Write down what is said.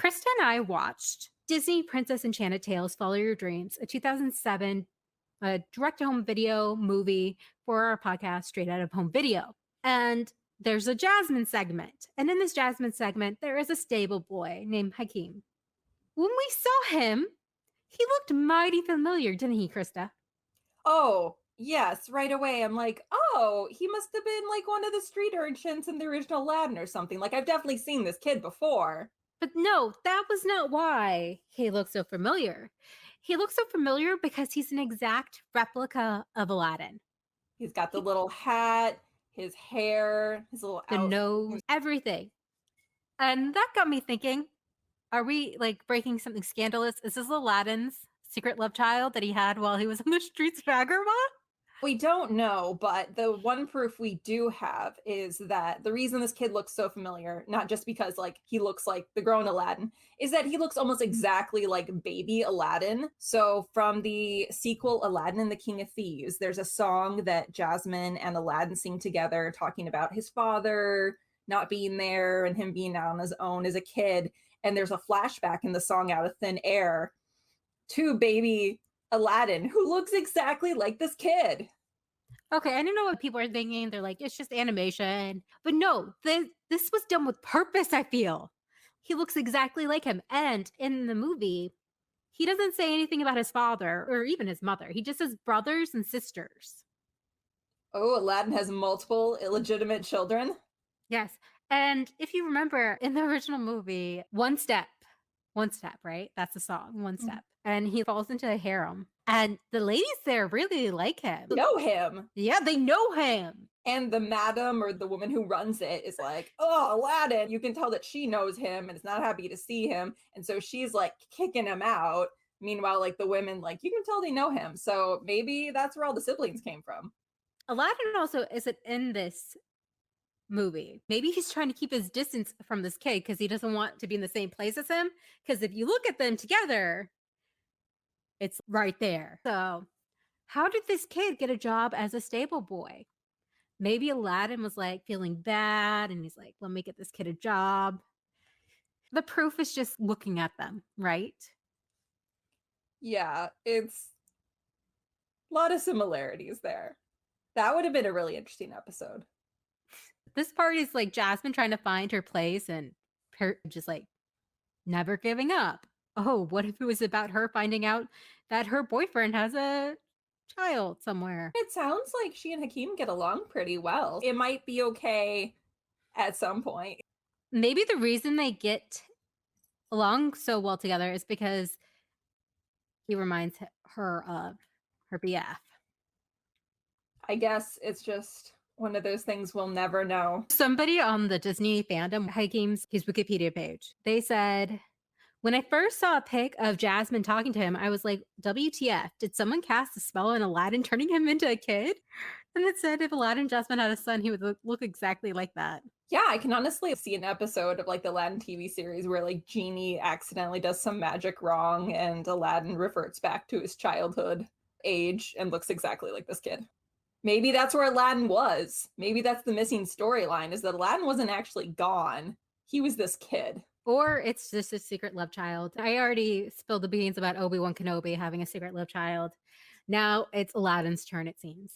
Krista and I watched Disney Princess Enchanted Tales, Follow Your Dreams, a 2007 direct-to-home video movie for our podcast, Straight Out of Home Video. And there's a Jasmine segment. And in this Jasmine segment, there is a stable boy named Hakeem. When we saw him, he looked mighty familiar, didn't he, Krista? Oh, yes, right away. I'm like, oh, he must have been like one of the street urchins in the original Aladdin or something. Like, I've definitely seen this kid before. But no, that was not why he looked so familiar. He looks so familiar because he's an exact replica of Aladdin. He's got the little hat, his hair, his little The outfit. nose, everything. And that got me thinking, are we like breaking something scandalous? Is this Aladdin's secret love child that he had while he was on the streets of Agrabah? We don't know, but the one proof we do have is that the reason this kid looks so familiar, not just because like he looks like the grown Aladdin, is that he looks almost exactly like baby Aladdin. So from the sequel Aladdin and the King of Thieves, there's a song that Jasmine and Aladdin sing together talking about his father not being there and him being out on his own as a kid. And there's a flashback in the song Out of Thin Air to baby Aladdin, who looks exactly like this kid. Okay, I don't know what people are thinking. They're like, it's just animation. But no, this was done with purpose, I feel. He looks exactly like him. And in the movie, he doesn't say anything about his father or even his mother. He just says brothers and sisters. Oh, Aladdin has multiple illegitimate children? Yes. And if you remember in the original movie, One Step, right? That's the song, One Step. And he falls into a harem. And the ladies there really like him. Know him. Yeah, they know him. And the madam or the woman who runs it is like, oh, Aladdin. You can tell that she knows him and is not happy to see him. And so she's like kicking him out. Meanwhile, like the women, like you can tell they know him. So maybe that's where all the siblings came from. Aladdin also isn't in this movie. Maybe he's trying to keep his distance from this kid because he doesn't want to be in the same place as him. Because if you look at them together, it's right there. So how did this kid get a job as a stable boy? Maybe Aladdin was like feeling bad and he's like, let me get this kid a job. The proof is just looking at them, right? Yeah, it's a lot of similarities there. That would have been a really interesting episode. This part is like Jasmine trying to find her place and her just like never giving up. Oh, what if it was about her finding out that her boyfriend has a child somewhere? It sounds like she and Hakeem get along pretty well. It might be okay at some point. Maybe the reason they get along so well together is because he reminds her of her BF. I guess it's just one of those things we'll never know. Somebody on the Disney fandom, Hakeem's his Wikipedia page, they said, when I first saw a pic of Jasmine talking to him, I was like, WTF, did someone cast a spell on Aladdin turning him into a kid? And it said if Aladdin and Jasmine had a son, he would look exactly like that. Yeah, I can honestly see an episode of like the Aladdin TV series where like Genie accidentally does some magic wrong and Aladdin reverts back to his childhood age and looks exactly like this kid. Maybe that's where Aladdin was. Maybe that's the missing storyline, is that Aladdin wasn't actually gone. He was this kid. Or it's just a secret love child. I already spilled the beans about Obi-Wan Kenobi having a secret love child. Now it's Aladdin's turn, it seems.